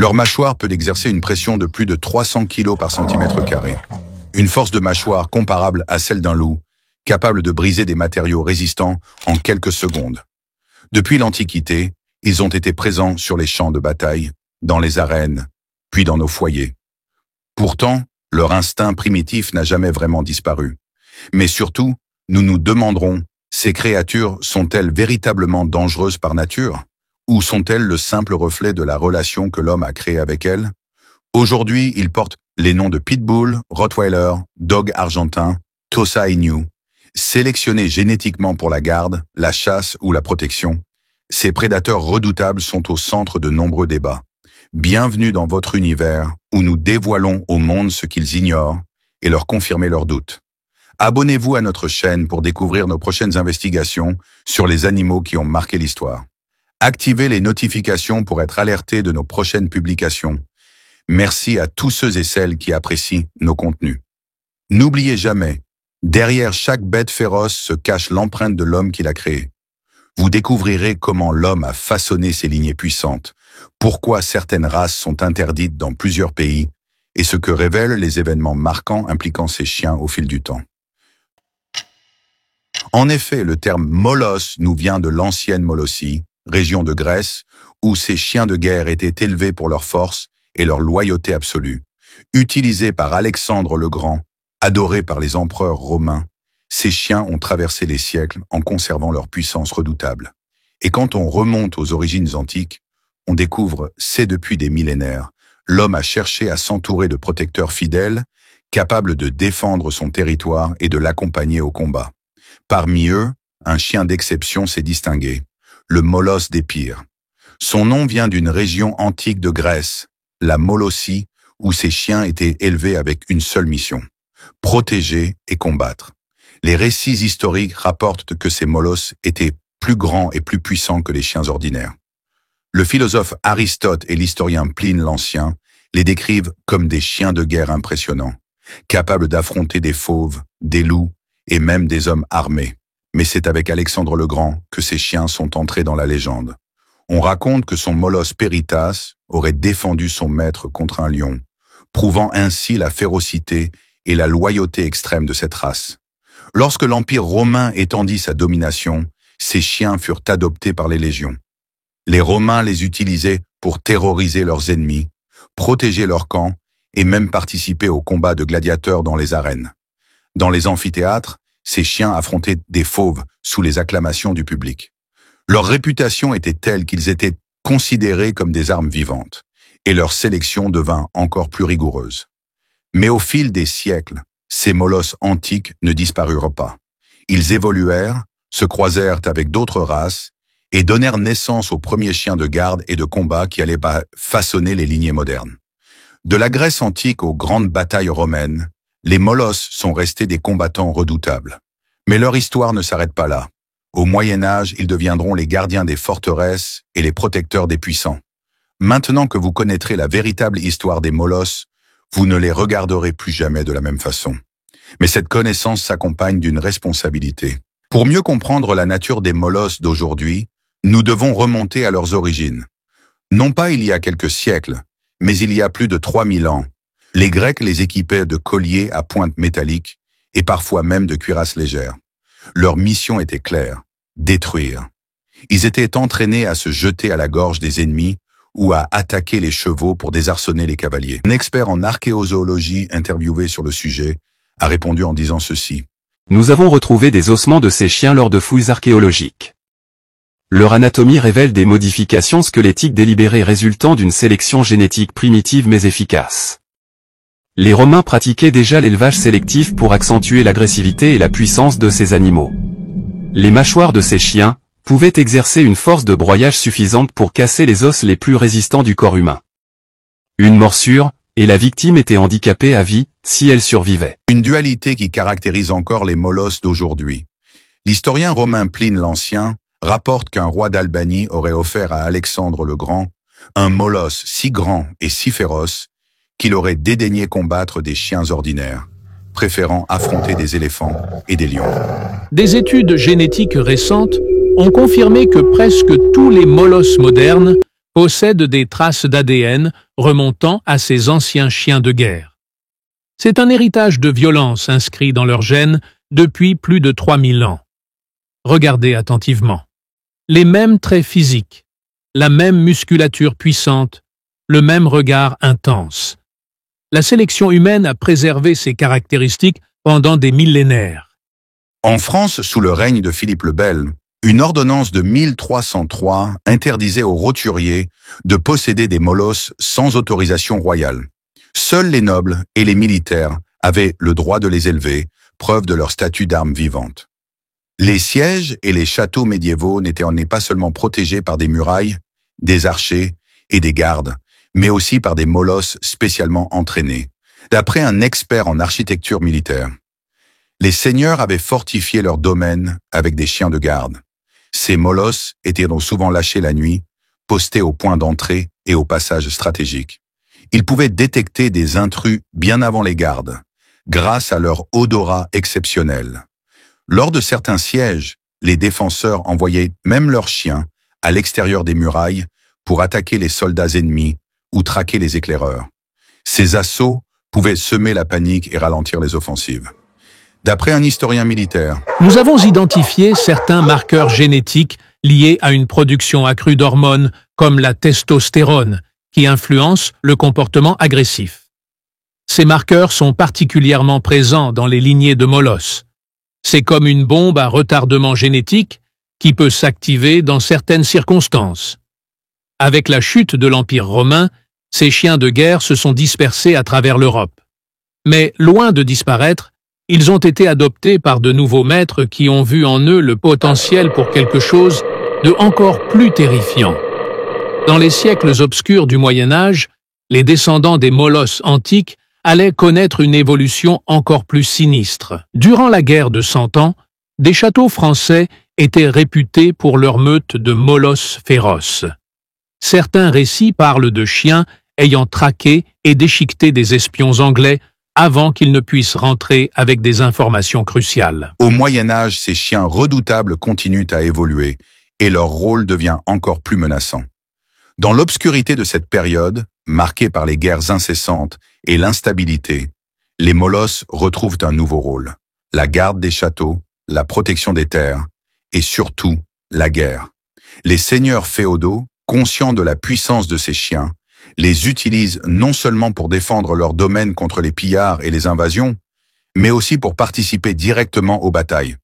Leur mâchoire peut exercer une pression de plus de 300 kg par centimètre carré. Une force de mâchoire comparable à celle d'un loup, capable de briser des matériaux résistants en quelques secondes. Depuis l'Antiquité, ils ont été présents sur les champs de bataille, dans les arènes, puis dans nos foyers. Pourtant, leur instinct primitif n'a jamais vraiment disparu. Mais surtout, nous nous demanderons, ces créatures sont-elles véritablement dangereuses par nature? Ou sont-elles le simple reflet de la relation que l'homme a créée avec elles? Aujourd'hui, ils portent les noms de Pitbull, Rottweiler, Dog argentin, Tosa Inu. Sélectionnés génétiquement pour la garde, la chasse ou la protection, ces prédateurs redoutables sont au centre de nombreux débats. Bienvenue dans votre univers où nous dévoilons au monde ce qu'ils ignorent et leur confirmer leurs doutes. Abonnez-vous à notre chaîne pour découvrir nos prochaines investigations sur les animaux qui ont marqué l'histoire. Activez les notifications pour être alertés de nos prochaines publications. Merci à tous ceux et celles qui apprécient nos contenus. N'oubliez jamais, derrière chaque bête féroce se cache l'empreinte de l'homme qui l'a créée. Vous découvrirez comment l'homme a façonné ces lignées puissantes, pourquoi certaines races sont interdites dans plusieurs pays et ce que révèlent les événements marquants impliquant ces chiens au fil du temps. En effet, le terme Molosse nous vient de l'ancienne Molossie, région de Grèce, où ces chiens de guerre étaient élevés pour leur force et leur loyauté absolue. Utilisés par Alexandre le Grand, adorés par les empereurs romains, ces chiens ont traversé les siècles en conservant leur puissance redoutable. Et quand on remonte aux origines antiques, on découvre, c'est depuis des millénaires, l'homme a cherché à s'entourer de protecteurs fidèles, capables de défendre son territoire et de l'accompagner au combat. Parmi eux, un chien d'exception s'est distingué, le Molosse d'Épire. Son nom vient d'une région antique de Grèce, la Molossie, où ces chiens étaient élevés avec une seule mission, protéger et combattre. Les récits historiques rapportent que ces molosses étaient plus grands et plus puissants que les chiens ordinaires. Le philosophe Aristote et l'historien Pline l'Ancien les décrivent comme des chiens de guerre impressionnants, capables d'affronter des fauves, des loups et même des hommes armés. Mais c'est avec Alexandre le Grand que ces chiens sont entrés dans la légende. On raconte que son molosse Péritas aurait défendu son maître contre un lion, prouvant ainsi la férocité et la loyauté extrême de cette race. Lorsque l'Empire romain étendit sa domination, ces chiens furent adoptés par les légions. Les Romains les utilisaient pour terroriser leurs ennemis, protéger leurs camps et même participer aux combats de gladiateurs dans les arènes. Dans les amphithéâtres, ces chiens affrontaient des fauves sous les acclamations du public. Leur réputation était telle qu'ils étaient considérés comme des armes vivantes, et leur sélection devint encore plus rigoureuse. Mais au fil des siècles, ces molosses antiques ne disparurent pas. Ils évoluèrent, se croisèrent avec d'autres races et donnèrent naissance aux premiers chiens de garde et de combat qui allaient façonner les lignées modernes. De la Grèce antique aux grandes batailles romaines, les molosses sont restés des combattants redoutables. Mais leur histoire ne s'arrête pas là. Au Moyen-Âge, ils deviendront les gardiens des forteresses et les protecteurs des puissants. Maintenant que vous connaîtrez la véritable histoire des molosses, vous ne les regarderez plus jamais de la même façon. Mais cette connaissance s'accompagne d'une responsabilité. Pour mieux comprendre la nature des molosses d'aujourd'hui, nous devons remonter à leurs origines. Non pas il y a quelques siècles, mais il y a plus de 3000 ans. Les Grecs les équipaient de colliers à pointe métallique et parfois même de cuirasses légères. Leur mission était claire, détruire. Ils étaient entraînés à se jeter à la gorge des ennemis ou à attaquer les chevaux pour désarçonner les cavaliers. Un expert en archéozoologie interviewé sur le sujet a répondu en disant ceci. Nous avons retrouvé des ossements de ces chiens lors de fouilles archéologiques. Leur anatomie révèle des modifications squelettiques délibérées résultant d'une sélection génétique primitive mais efficace. Les Romains pratiquaient déjà l'élevage sélectif pour accentuer l'agressivité et la puissance de ces animaux. Les mâchoires de ces chiens pouvaient exercer une force de broyage suffisante pour casser les os les plus résistants du corps humain. Une morsure, et la victime était handicapée à vie, si elle survivait. Une dualité qui caractérise encore les molosses d'aujourd'hui. L'historien romain Pline l'Ancien rapporte qu'un roi d'Albanie aurait offert à Alexandre le Grand un molosse si grand et si féroce qu'il aurait dédaigné combattre des chiens ordinaires, préférant affronter des éléphants et des lions. Des études génétiques récentes ont confirmé que presque tous les molosses modernes possèdent des traces d'ADN remontant à ces anciens chiens de guerre. C'est un héritage de violence inscrit dans leurs gènes depuis plus de 3000 ans. Regardez attentivement. Les mêmes traits physiques, la même musculature puissante, le même regard intense. La sélection humaine a préservé ces caractéristiques pendant des millénaires. En France, sous le règne de Philippe le Bel, une ordonnance de 1303 interdisait aux roturiers de posséder des molosses sans autorisation royale. Seuls les nobles et les militaires avaient le droit de les élever, preuve de leur statut d'arme vivante. Les sièges et les châteaux médiévaux n'étaient pas seulement protégés par des murailles, des archers et des gardes, mais aussi par des molosses spécialement entraînés, d'après un expert en architecture militaire. Les seigneurs avaient fortifié leur domaine avec des chiens de garde. Ces molosses étaient donc souvent lâchés la nuit, postés au point d'entrée et au passage stratégique. Ils pouvaient détecter des intrus bien avant les gardes, grâce à leur odorat exceptionnel. Lors de certains sièges, les défenseurs envoyaient même leurs chiens à l'extérieur des murailles pour attaquer les soldats ennemis ou traquer les éclaireurs. Ces assauts pouvaient semer la panique et ralentir les offensives. D'après un historien militaire, nous avons identifié certains marqueurs génétiques liés à une production accrue d'hormones comme la testostérone, qui influencent le comportement agressif. Ces marqueurs sont particulièrement présents dans les lignées de molosses. C'est comme une bombe à retardement génétique qui peut s'activer dans certaines circonstances. Avec la chute de l'Empire romain, ces chiens de guerre se sont dispersés à travers l'Europe. Mais loin de disparaître, ils ont été adoptés par de nouveaux maîtres qui ont vu en eux le potentiel pour quelque chose de encore plus terrifiant. Dans les siècles obscurs du Moyen Âge, les descendants des molosses antiques allaient connaître une évolution encore plus sinistre. Durant la guerre de 100 ans, des châteaux français étaient réputés pour leur meute de molosses féroces. Certains récits parlent de chiens ayant traqué et déchiqueté des espions anglais avant qu'ils ne puissent rentrer avec des informations cruciales. Au Moyen Âge, ces chiens redoutables continuent à évoluer et leur rôle devient encore plus menaçant. Dans l'obscurité de cette période, marquée par les guerres incessantes et l'instabilité, les molosses retrouvent un nouveau rôle: la garde des châteaux, la protection des terres et surtout la guerre. Les seigneurs féodaux, conscients de la puissance de ces chiens, les utilisent non seulement pour défendre leur domaine contre les pillards et les invasions, mais aussi pour participer directement aux batailles.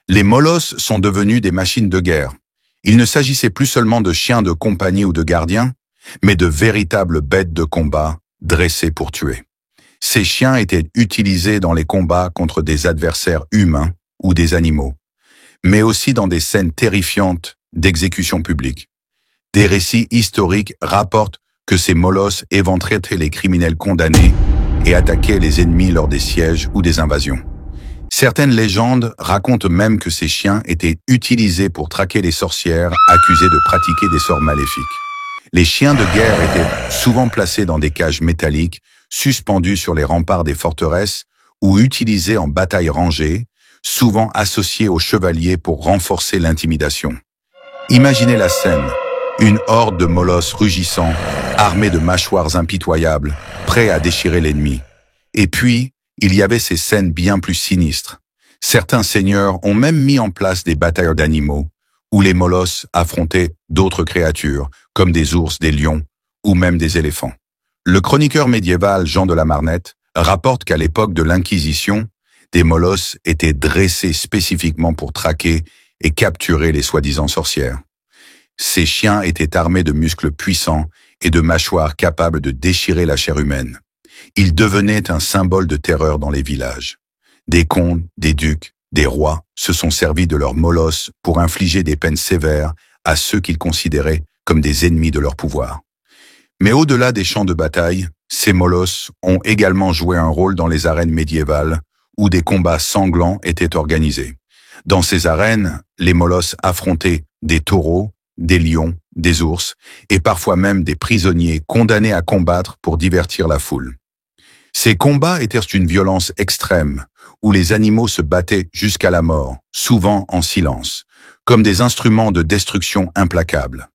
Les molosses sont devenus des machines de guerre. Il ne s'agissait plus seulement de chiens de compagnie ou de gardiens, mais de véritables bêtes de combat dressées pour tuer. Ces chiens étaient utilisés dans les combats contre des adversaires humains ou des animaux, mais aussi dans des scènes terrifiantes d'exécution publique. Des récits historiques rapportent que ces molosses éventraient les criminels condamnés et attaquaient les ennemis lors des sièges ou des invasions. Certaines légendes racontent même que ces chiens étaient utilisés pour traquer les sorcières accusées de pratiquer des sorts maléfiques. Les chiens de guerre étaient souvent placés dans des cages métalliques, suspendus sur les remparts des forteresses ou utilisés en bataille rangée, souvent associés aux chevaliers pour renforcer l'intimidation. Imaginez la scène. Une horde de molosses rugissants, armés de mâchoires impitoyables, prêts à déchirer l'ennemi. Et puis, il y avait ces scènes bien plus sinistres. Certains seigneurs ont même mis en place des batailles d'animaux, où les molosses affrontaient d'autres créatures, comme des ours, des lions, ou même des éléphants. Le chroniqueur médiéval Jean de la Marnette rapporte qu'à l'époque de l'Inquisition, des molosses étaient dressés spécifiquement pour traquer et capturer les soi-disant sorcières. Ces chiens étaient armés de muscles puissants et de mâchoires capables de déchirer la chair humaine. Ils devenaient un symbole de terreur dans les villages. Des comtes, des ducs, des rois se sont servis de leurs molosses pour infliger des peines sévères à ceux qu'ils considéraient comme des ennemis de leur pouvoir. Mais au-delà des champs de bataille, ces molosses ont également joué un rôle dans les arènes médiévales où des combats sanglants étaient organisés. Dans ces arènes, les molosses affrontaient des taureaux, des lions, des ours, et parfois même des prisonniers condamnés à combattre pour divertir la foule. Ces combats étaient une violence extrême, où les animaux se battaient jusqu'à la mort, souvent en silence, comme des instruments de destruction implacables.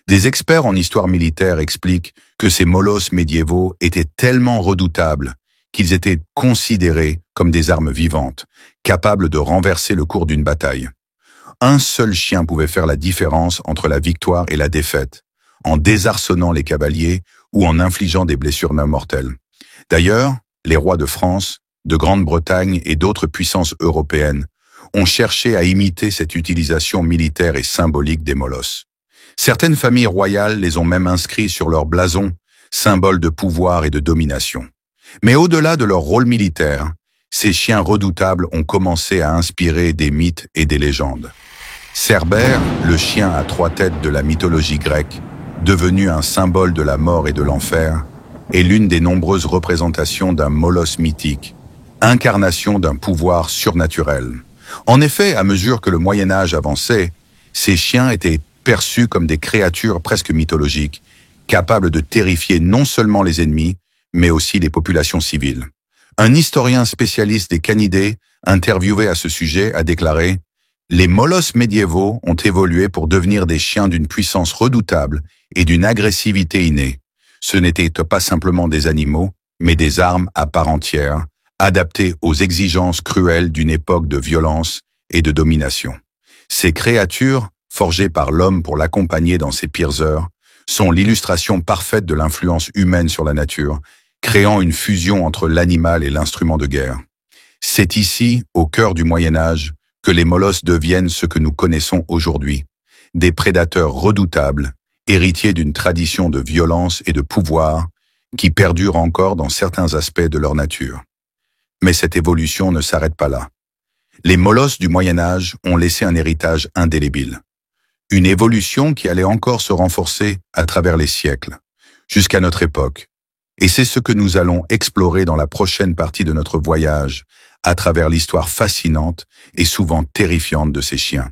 Des experts en histoire militaire expliquent que ces molosses médiévaux étaient tellement redoutables qu'ils étaient considérés comme des armes vivantes, capables de renverser le cours d'une bataille. Un seul chien pouvait faire la différence entre la victoire et la défaite, en désarçonnant les cavaliers ou en infligeant des blessures non mortelles. D'ailleurs, les rois de France, de Grande-Bretagne et d'autres puissances européennes ont cherché à imiter cette utilisation militaire et symbolique des molosses. Certaines familles royales les ont même inscrits sur leur blason, symbole de pouvoir et de domination. Mais au-delà de leur rôle militaire, ces chiens redoutables ont commencé à inspirer des mythes et des légendes. Cerbère, le chien à 3 têtes de la mythologie grecque, devenu un symbole de la mort et de l'enfer, est l'une des nombreuses représentations d'un molosse mythique, incarnation d'un pouvoir surnaturel. En effet, à mesure que le Moyen-Âge avançait, ces chiens étaient perçus comme des créatures presque mythologiques, capables de terrifier non seulement les ennemis, mais aussi les populations civiles. Un historien spécialiste des canidés, interviewé à ce sujet, a déclaré « Les molosses médiévaux ont évolué pour devenir des chiens d'une puissance redoutable et d'une agressivité innée. Ce n'étaient pas simplement des animaux, mais des armes à part entière, adaptées aux exigences cruelles d'une époque de violence et de domination. Ces créatures, forgées par l'homme pour l'accompagner dans ses pires heures, sont l'illustration parfaite de l'influence humaine sur la nature, créant une fusion entre l'animal et l'instrument de guerre. C'est ici, au cœur du Moyen-Âge, que les molosses deviennent ce que nous connaissons aujourd'hui, des prédateurs redoutables, héritiers d'une tradition de violence et de pouvoir qui perdure encore dans certains aspects de leur nature. Mais cette évolution ne s'arrête pas là. Les molosses du Moyen-Âge ont laissé un héritage indélébile. Une évolution qui allait encore se renforcer à travers les siècles, jusqu'à notre époque. Et c'est ce que nous allons explorer dans la prochaine partie de notre voyage, à travers l'histoire fascinante et souvent terrifiante de ces chiens.